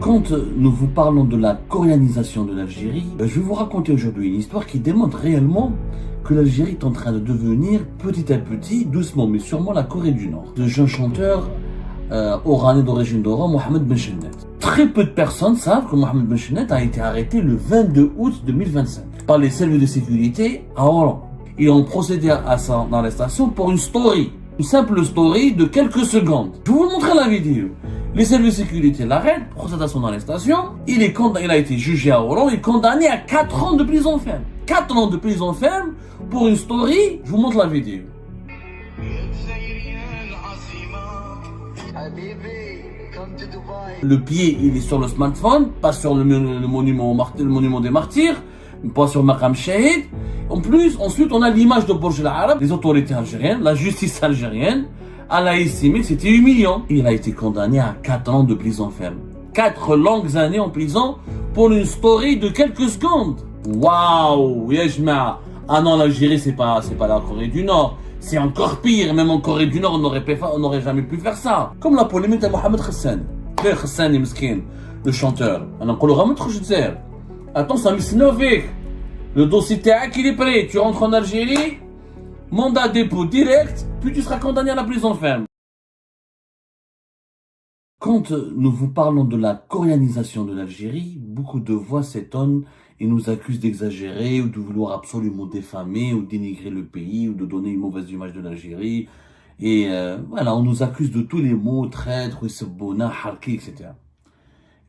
Quand nous vous parlons de la coréanisation de l'Algérie, je vais vous raconter aujourd'hui une histoire qui démontre réellement que l'Algérie est en train de devenir petit à petit, doucement mais sûrement, la Corée du Nord. Le jeune chanteur oranais d'origine d'Oran, Mohamed Benchenet. Très peu de personnes savent que Mohamed Benchenet a été arrêté le 22 août 2025 par les services de sécurité à Oran. Ils ont procédé à son arrestation pour une story. Une simple story de quelques secondes. Je vais vous montrer la vidéo. Les services de sécurité l'arrêtent, procèdent à son arrestation. Il a été jugé à Oran et condamné à 4 ans de prison ferme. 4 ans de prison ferme pour une story. Je vous montre la vidéo. Le pied, il est sur le smartphone, pas sur le monument des martyrs, pas sur Maqam Shahid. En plus, ensuite, on a l'image de Burj Al Arab, les autorités algériennes, la justice algérienne. Elle a estimé que c'était humiliant. Il a été condamné à 4 ans de prison ferme. 4 longues années en prison pour une story de quelques secondes. Waouh, yajma. Ah non, l'Algérie, c'est pas la Corée du Nord. C'est encore pire. Même en Corée du Nord, on n'aurait jamais pu faire ça. Comme la polémique de Mohamed Khassan. Khassan, miskin, le chanteur. Attends, ça m'est le dossier TAC, il est prêt. Tu rentres en Algérie, mandat dépôt direct, puis tu seras condamné à la prison ferme. Quand nous vous parlons de la coréanisation de l'Algérie, beaucoup de voix s'étonnent et nous accusent d'exagérer ou de vouloir absolument défamer ou dénigrer le pays ou de donner une mauvaise image de l'Algérie. Et voilà, on nous accuse de tous les mots, traître, isbona, harki, etc.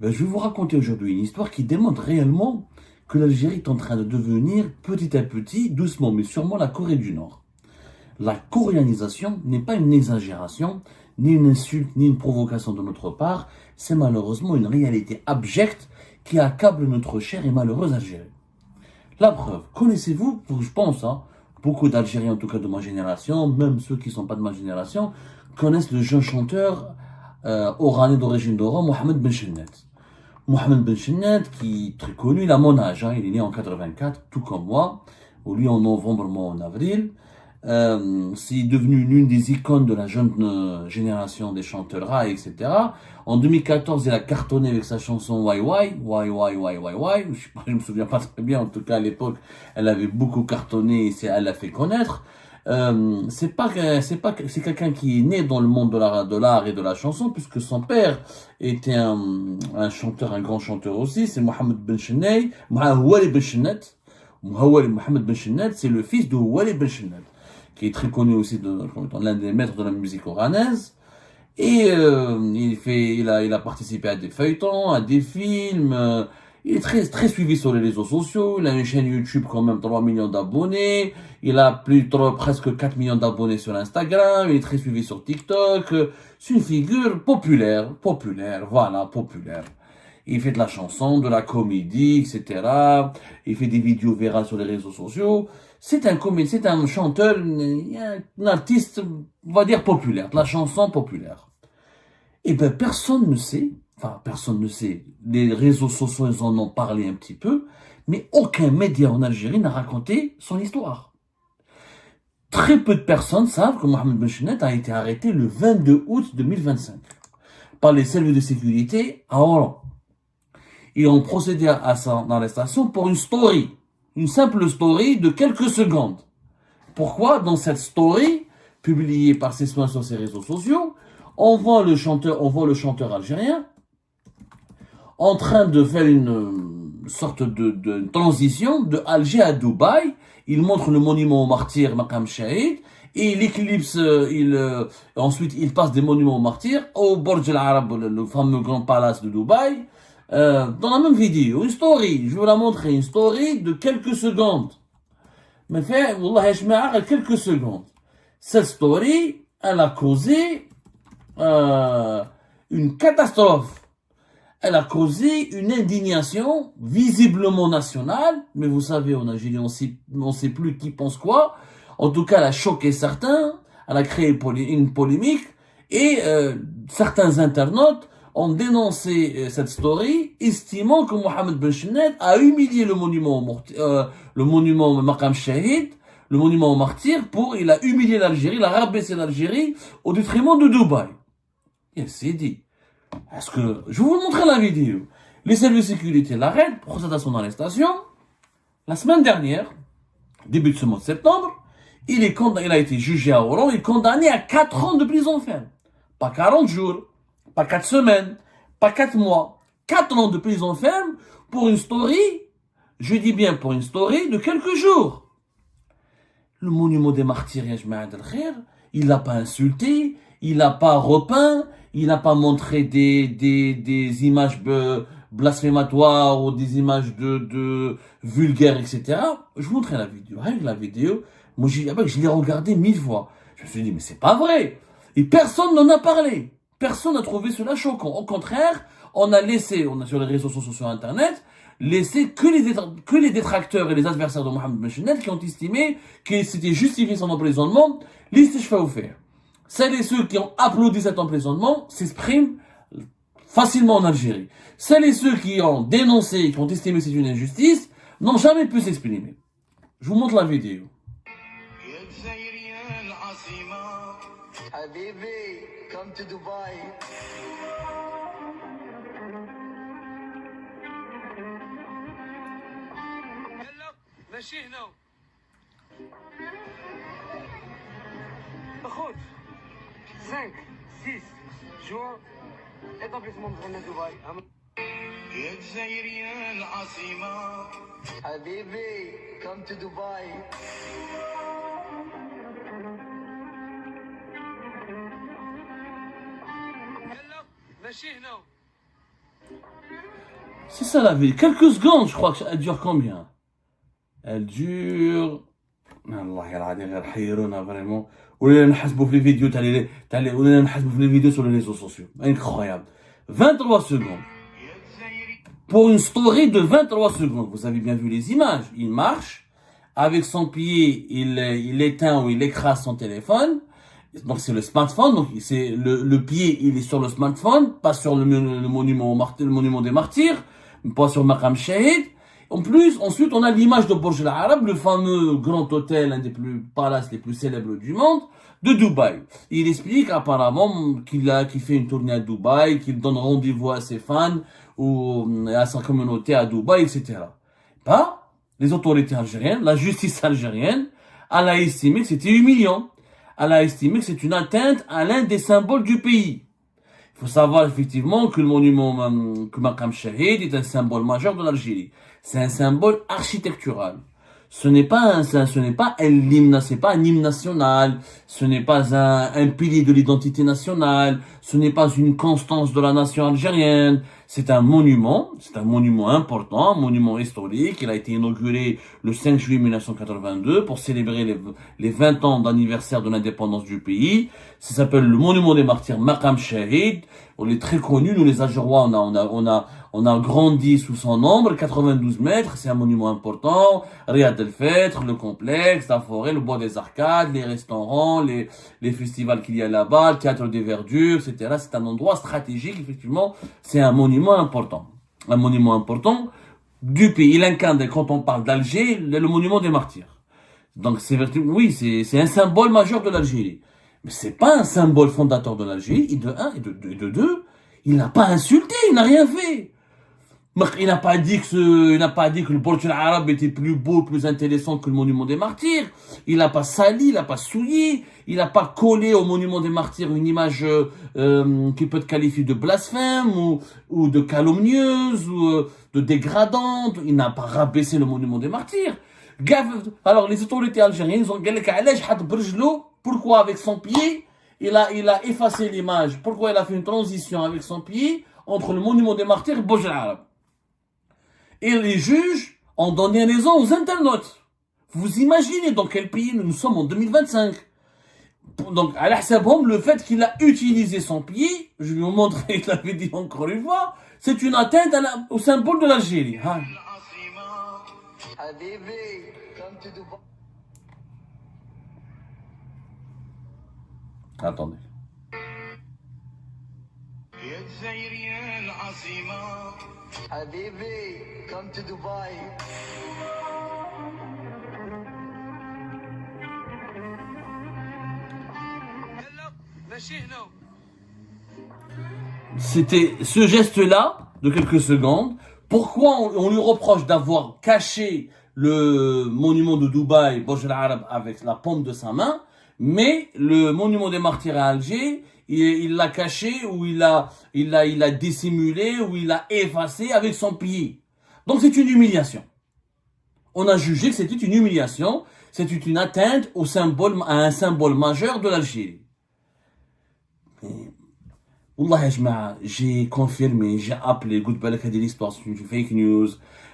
Ben, je vais vous raconter aujourd'hui une histoire qui démontre réellement que l'Algérie est en train de devenir petit à petit, doucement mais sûrement, la Corée du Nord. La coréanisation n'est pas une exagération, ni une insulte, ni une provocation de notre part, c'est malheureusement une réalité abjecte qui accable notre chère et malheureuse Algérie. La preuve, connaissez-vous, je pense, beaucoup d'Algériens, en tout cas de ma génération, même ceux qui ne sont pas de ma génération, connaissent le jeune chanteur oranais d'origine d'Oran, Mohamed Benchenet. Mohamed Benchenet, qui est très connu, il a mon âge, il est né en 84, tout comme moi, ou lui en novembre, moi en avril. C'est devenu l'une des icônes de la jeune génération des chanteurs rail, etc. En 2014, il a cartonné avec sa chanson Why Why. Je me souviens pas très bien, en tout cas à l'époque, elle avait beaucoup cartonné et elle l'a fait connaître. C'est quelqu'un qui est né dans le monde de l'art et de la chanson, puisque son père était un chanteur, un grand chanteur aussi. C'est Mohamed Benchenet, Mohamed Benchenet, c'est le fils de Wali Benchenet, qui est très connu aussi dans l'un des maîtres de la musique oranaise. Et il a participé à des feuilletons, à des films. Il est très suivi sur les réseaux sociaux. Il a une chaîne YouTube quand même 3 millions d'abonnés. Il a presque 4 millions d'abonnés sur Instagram. Il est très suivi sur TikTok. C'est une figure populaire. Il fait de la chanson, de la comédie, etc. Il fait des vidéos virales sur les réseaux sociaux. C'est un chanteur, un artiste, on va dire populaire, de la chanson populaire. Et ben personne ne sait, les réseaux sociaux ils en ont parlé un petit peu, mais aucun média en Algérie n'a raconté son histoire. Très peu de personnes savent que Mohamed Benchenet a été arrêté le 22 août 2025 par les services de sécurité à Oran. Ils ont procédé à son arrestation pour une story, une simple story de quelques secondes. Pourquoi? Dans cette story, publiée par ses soins sur ses réseaux sociaux, on voit le chanteur algérien en train de faire une sorte de transition de Alger à Dubaï. Il montre le monument aux martyrs, Maqam Shahid, et il éclipse, ensuite il passe des monuments aux martyrs au Burj Al Arab, le fameux grand palace de Dubaï. Dans la même vidéo, une story, je vais vous la montrer, une story de quelques secondes. Mais wallah ya quelques secondes. Cette story, elle a causé une catastrophe. Elle a causé une indignation visiblement nationale, mais vous savez, en Algérie, on sait plus qui pense quoi. En tout cas, elle a choqué certains, elle a créé une polémique, et certains internautes ont dénoncé cette story, estimant que Mohamed Benchenet a humilié le monument Maqam Shahid, le monument aux martyrs, il a humilié l'Algérie, il a rabaissé l'Algérie au détriment de Dubaï. Et c'est dit. Est-ce que je vais vous montrer la vidéo. Les services de sécurité l'arrêtent, procèdent à son arrestation. La semaine dernière, début de ce mois de septembre, il a été jugé à Oran et condamné à 4 ans de prison ferme. Pas 40 jours, pas 4 semaines, pas 4 mois. 4 ans de prison ferme pour une story, je dis bien pour une story de quelques jours. Le monument des martyrs, il l'a pas insulté, il l'a pas repeint, il n'a pas montré des images blasphématoires ou des images de vulgaires, etc. Je vous montrerai la vidéo. Rien que la vidéo, moi je l'ai regardé 1000 fois. Je me suis dit, mais c'est pas vrai. Et personne n'en a parlé. Personne n'a trouvé cela choquant. Au contraire, on a sur les réseaux sociaux, sur Internet, laissé que les détracteurs et les adversaires de Mohamed Ben qui ont estimé qu'il s'était justifié son emprisonnement, liste je vais faire. Celles et ceux qui ont applaudi cet emprisonnement s'expriment facilement en Algérie. Celles et ceux qui ont dénoncé, qui ont estimé que c'est une injustice, n'ont jamais pu s'exprimer. Je vous montre la vidéo. Habibi, come to Dubai. ماشي هنا اخوت 5 6 جوع établissement مدينة دبي يا الجزائر يا العاصمة حبيبي come to Dubai. ماشي هنا C'est ça la vidéo. Quelques secondes, je crois que elle dure combien? Elle dure. Allah يرعى غير حيرونا فريمون. ولا نحسبوا في الفيديو ولا نحسبوا في الفيديو sur les réseaux sociaux. Incroyable. 23 secondes. Pour une story de 23 secondes. Vous avez bien vu les images. Il marche. Avec son pied, il éteint ou il écrase son téléphone. Donc c'est le smartphone. Donc c'est le pied, il est sur le smartphone, pas sur le monument des martyrs, pas sur Maqam Shahid. En plus, ensuite, on a l'image de Burj Al Arab, le fameux grand hôtel, un des palaces les plus célèbres du monde, de Dubaï. Il explique apparemment qu'il fait une tournée à Dubaï, qu'il donne rendez-vous à ses fans ou à sa communauté à Dubaï, etc. Bah, les autorités algériennes, la justice algérienne, elle a estimé que c'était humiliant. Elle a estimé que c'est une atteinte à l'un des symboles du pays. Il faut savoir effectivement que le monument que Maqam Shahid est un symbole majeur de l'Algérie. C'est un symbole architectural. Ce n'est pas un hymne national, ce n'est pas un pilier de l'identité nationale, ce n'est pas une constance de la nation algérienne. C'est un monument important, un monument historique. Il a été inauguré le 5 juillet 1982 pour célébrer les 20 ans d'anniversaire de l'indépendance du pays. Ça s'appelle le monument des martyrs Maqam Shahid. On est très connu, nous les Algérois, on a grandi sous son ombre, 92 mètres, c'est un monument important. Riyad el-Fetr, le complexe, la forêt, le bois des arcades, les restaurants, les festivals qu'il y a là-bas, le théâtre des verdures, etc. C'est un endroit stratégique, effectivement, c'est un monument important. Un monument important du pays. Il incarne, quand on parle d'Alger, le monument des martyrs. Donc c'est un symbole majeur de l'Algérie. Mais c'est pas un symbole fondateur de l'Algérie, et de un, et de deux, il n'a pas insulté, il n'a rien fait. Il n'a pas dit que le Burj Al Arab était plus beau, plus intéressant que le monument des martyrs. Il n'a pas sali, il n'a pas souillé, il n'a pas collé au monument des martyrs une image qui peut être qualifiée de blasphème ou de calomnieuse ou de dégradante. Il n'a pas rabaissé le monument des martyrs. Alors les autorités algériennes ont dit pourquoi avec son pied il a effacé l'image, pourquoi il a fait une transition avec son pied entre le monument des martyrs et le Burj Al Arab. Et les juges ont donné raison aux internautes. Vous imaginez dans quel pays nous sommes en 2025. Donc, à l'Ahsabhom, le fait qu'il a utilisé son pied, je vais vous montrer la vidéo encore une fois, c'est une atteinte au symbole de l'Algérie. Hein. Attendez. Habibi, come to Dubai. C'était ce geste-là, de quelques secondes. Pourquoi on lui reproche d'avoir caché le monument de Dubaï, Burj Al Arab, avec la paume de sa main, mais le monument des martyrs à Alger, il l'a caché, ou il l'a dissimulé, ou il l'a effacé avec son pied. Donc c'est une humiliation. On a jugé que c'était une humiliation, c'était une atteinte à un symbole majeur de l'Algérie. Wallah ya jma'a, j'ai confirmé, j'ai appelé, قلت بالك هذه l'histoire c'est une fake news,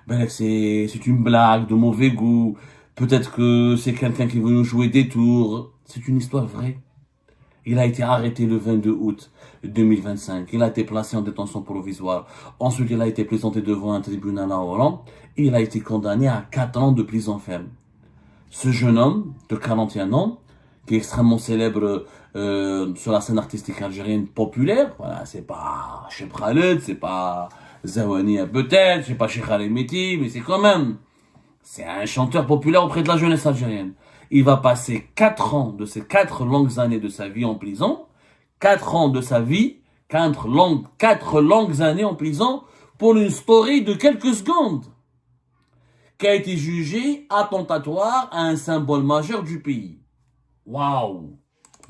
بالك c'est une blague de mauvais goût, peut-être que c'est quelqu'un qui veut nous jouer des tours. C'est une histoire vraie. Il a été arrêté le 22 août 2025. Il a été placé en détention provisoire. Ensuite, il a été présenté devant un tribunal à Oran. Et il a été condamné à 4 ans de prison ferme. Ce jeune homme de 41 ans, qui est extrêmement célèbre sur la scène artistique algérienne populaire, voilà, c'est pas Cheb Khaled, c'est pas Zawani peut-être, c'est pas Cheikh Alemeti, mais c'est quand même, c'est un chanteur populaire auprès de la jeunesse algérienne. Il va passer 4 ans de ces 4 longues années de sa vie en prison, 4 ans de sa vie, 4 longues années en prison pour une story de quelques secondes, qui a été jugée attentatoire à un symbole majeur du pays. Waouh!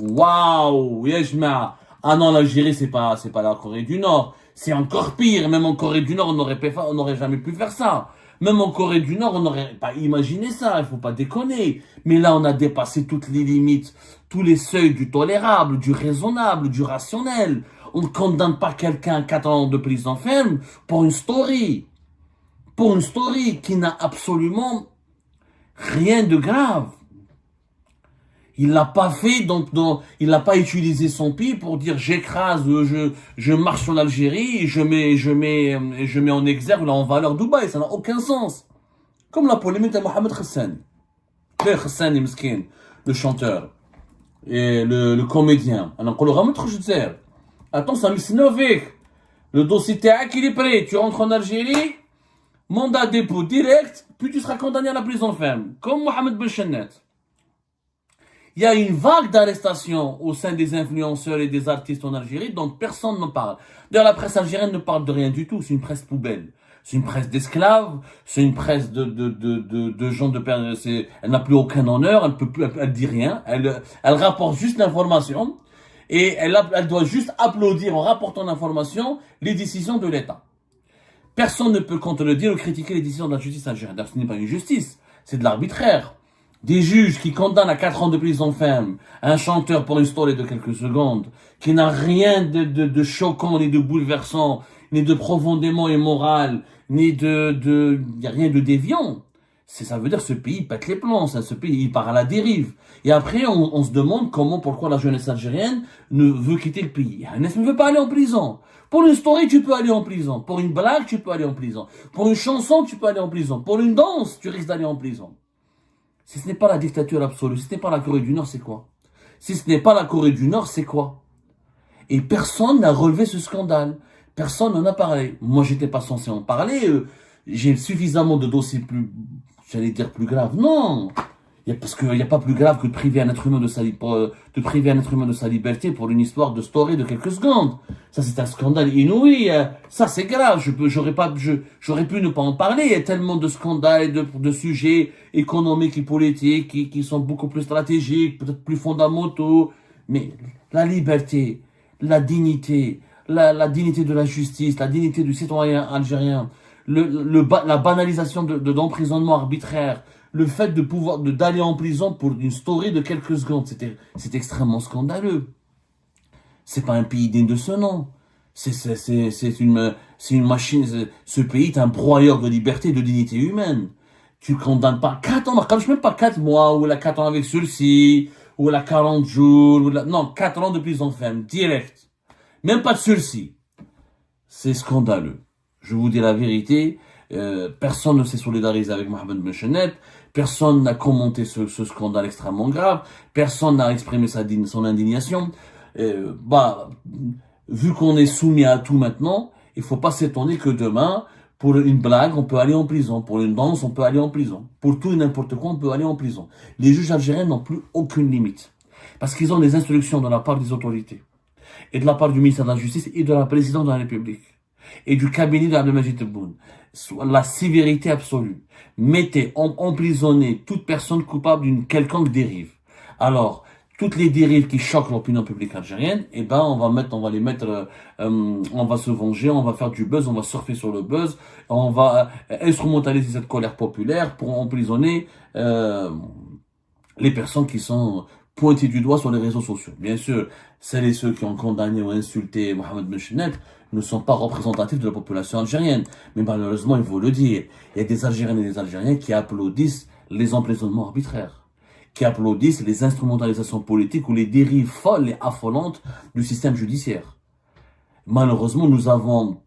Waouh! Yejma! Ah non, l'Algérie, c'est pas la Corée du Nord. C'est encore pire. Même en Corée du Nord, on n'aurait jamais pu faire ça. Même en Corée du Nord, on n'aurait pas imaginé ça. Il faut pas déconner. Mais là, on a dépassé toutes les limites, tous les seuils du tolérable, du raisonnable, du rationnel. On ne condamne pas quelqu'un à 4 ans de prison ferme pour une story. Pour une story qui n'a absolument rien de grave. Il l'a pas fait, il n'a pas utilisé son pied pour dire j'écrase, je marche sur l'Algérie et je mets en exergue, en valeur Dubaï. Ça n'a aucun sens. Comme la polémique de Mohamed Khassani. Khassani Meskin, le chanteur et le comédien. Attends, ça m'énerve. Le dossier TAC, il est prêt. Tu rentres en Algérie, mandat de dépôt direct, puis tu seras condamné à la prison ferme. Comme Mohamed Benchenet. Il y a une vague d'arrestations au sein des influenceurs et des artistes en Algérie dont personne ne parle. D'ailleurs, la presse algérienne ne parle de rien du tout. C'est une presse poubelle. C'est une presse d'esclaves. C'est une presse de gens de perdre. Elle n'a plus aucun honneur. Elle dit rien. Elle rapporte juste l'information. Et elle doit juste applaudir en rapportant l'information les décisions de l'État. Personne ne peut contredire ou critiquer les décisions de la justice algérienne. D'ailleurs, ce n'est pas une justice. C'est de l'arbitraire. Des juges qui condamnent à 4 ans de prison ferme un chanteur pour une story de quelques secondes, qui n'a rien de choquant, ni de bouleversant, ni de profondément immoral, ni y a rien de déviant. Ça veut dire que ce pays pète les plombs, ce pays, il part à la dérive. Et après, on se demande pourquoi la jeunesse algérienne ne veut quitter le pays. Elle ne veut pas aller en prison. Pour une story, tu peux aller en prison. Pour une blague, tu peux aller en prison. Pour une chanson, tu peux aller en prison. Pour une danse, tu risques d'aller en prison. Si ce n'est pas la dictature absolue, si ce n'est pas la Corée du Nord, c'est quoi? Si ce n'est pas la Corée du Nord, c'est quoi? Et personne n'a relevé ce scandale. Personne n'en a parlé. Moi, j'étais pas censé en parler. J'ai suffisamment de dossiers plus graves. Non! Parce qu'il n'y a pas plus grave que de priver un être humain de sa liberté pour une histoire de story de quelques secondes. Ça, c'est un scandale inouï. Ça, c'est grave. J'aurais pu ne pas en parler. Il y a tellement de scandales et de sujets économiques et politiques qui sont beaucoup plus stratégiques, peut-être plus fondamentaux. Mais la liberté, la dignité de la justice, la dignité du citoyen algérien, la banalisation d'emprisonnement arbitraire, le fait d'aller en prison pour une story de quelques secondes, c'est extrêmement scandaleux. C'est pas un pays digne de ce nom. C'est une machine. Ce pays est un broyeur de liberté et de dignité humaine. Tu condamnes pas 4 ans, même pas 4 mois, ou la 4 ans avec sursis, ou la 40 jours, non, 4 ans de prison ferme, direct. Même pas de sursis. C'est scandaleux. Je vous dis la vérité, personne ne s'est solidarisé avec Mohamed Benchenet, personne n'a commenté ce scandale extrêmement grave, personne n'a exprimé son indignation. Vu qu'on est soumis à tout maintenant, il faut pas s'étonner que demain, pour une blague, on peut aller en prison. Pour une danse, on peut aller en prison. Pour tout et n'importe quoi, on peut aller en prison. Les juges algériens n'ont plus aucune limite. Parce qu'ils ont des instructions de la part des autorités. et de la part du ministère de la Justice et de la présidente de la République et du cabinet de Abdelmajid Tebboune. La sévérité absolue. Mettez, emprisonnez toute personne coupable d'une quelconque dérive. Alors, toutes les dérives qui choquent l'opinion publique algérienne, eh ben, on va les mettre, on va se venger, on va faire du buzz, on va surfer sur le buzz, on va instrumentaliser cette colère populaire pour emprisonner les personnes qui sont pointées du doigt sur les réseaux sociaux. Bien sûr, celles et ceux qui ont condamné ou insulté Mohamed Benchenet ne sont pas représentatifs de la population algérienne. Mais malheureusement, il faut le dire, il y a des Algériennes et des Algériens qui applaudissent les emprisonnements arbitraires, qui applaudissent les instrumentalisations politiques ou les dérives folles et affolantes du système judiciaire. Malheureusement, nous avons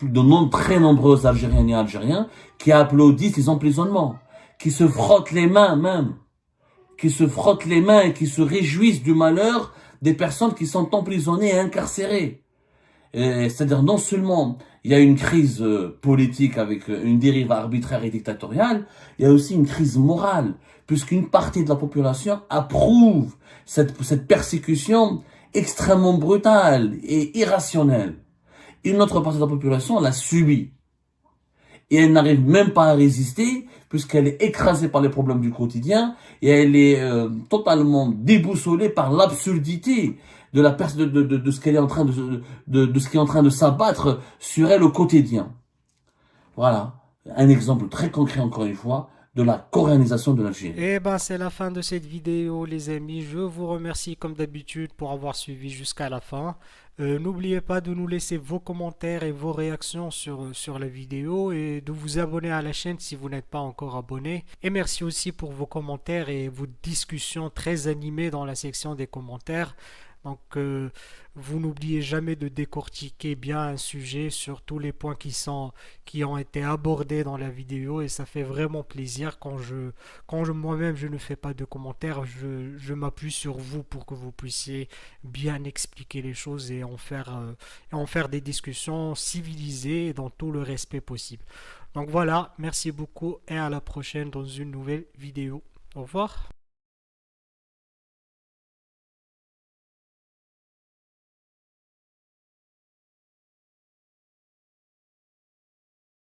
très nombreux Algériennes et Algériens qui applaudissent les emprisonnements, qui se frottent les mains même, qui se frottent les mains et qui se réjouissent du malheur des personnes qui sont emprisonnées et incarcérées. C'est-à-dire, non seulement il y a une crise politique avec une dérive arbitraire et dictatoriale, il y a aussi une crise morale, puisqu'une partie de la population approuve cette persécution extrêmement brutale et irrationnelle. Une autre partie de la population l'a subie. Et elle n'arrive même pas à résister, puisqu'elle est écrasée par les problèmes du quotidien, et elle est totalement déboussolée par l'absurdité de ce qu'elle est en train de ce qui est en train de s'abattre sur elle au quotidien. Voilà. Un exemple très concret, encore une fois, de la coréanisation de l'Algérie. Et ben c'est la fin de cette vidéo les amis, je vous remercie comme d'habitude pour avoir suivi jusqu'à la fin. N'oubliez pas de nous laisser vos commentaires et vos réactions sur la vidéo et de vous abonner à la chaîne si vous n'êtes pas encore abonné. Et merci aussi pour vos commentaires et vos discussions très animées dans la section des commentaires. Donc, vous n'oubliez jamais de décortiquer bien un sujet sur tous les points qui ont été abordés dans la vidéo et ça fait vraiment plaisir quand moi-même je ne fais pas de commentaires, je m'appuie sur vous pour que vous puissiez bien expliquer les choses et en faire des discussions civilisées et dans tout le respect possible. Donc voilà, merci beaucoup et à la prochaine dans une nouvelle vidéo. Au revoir.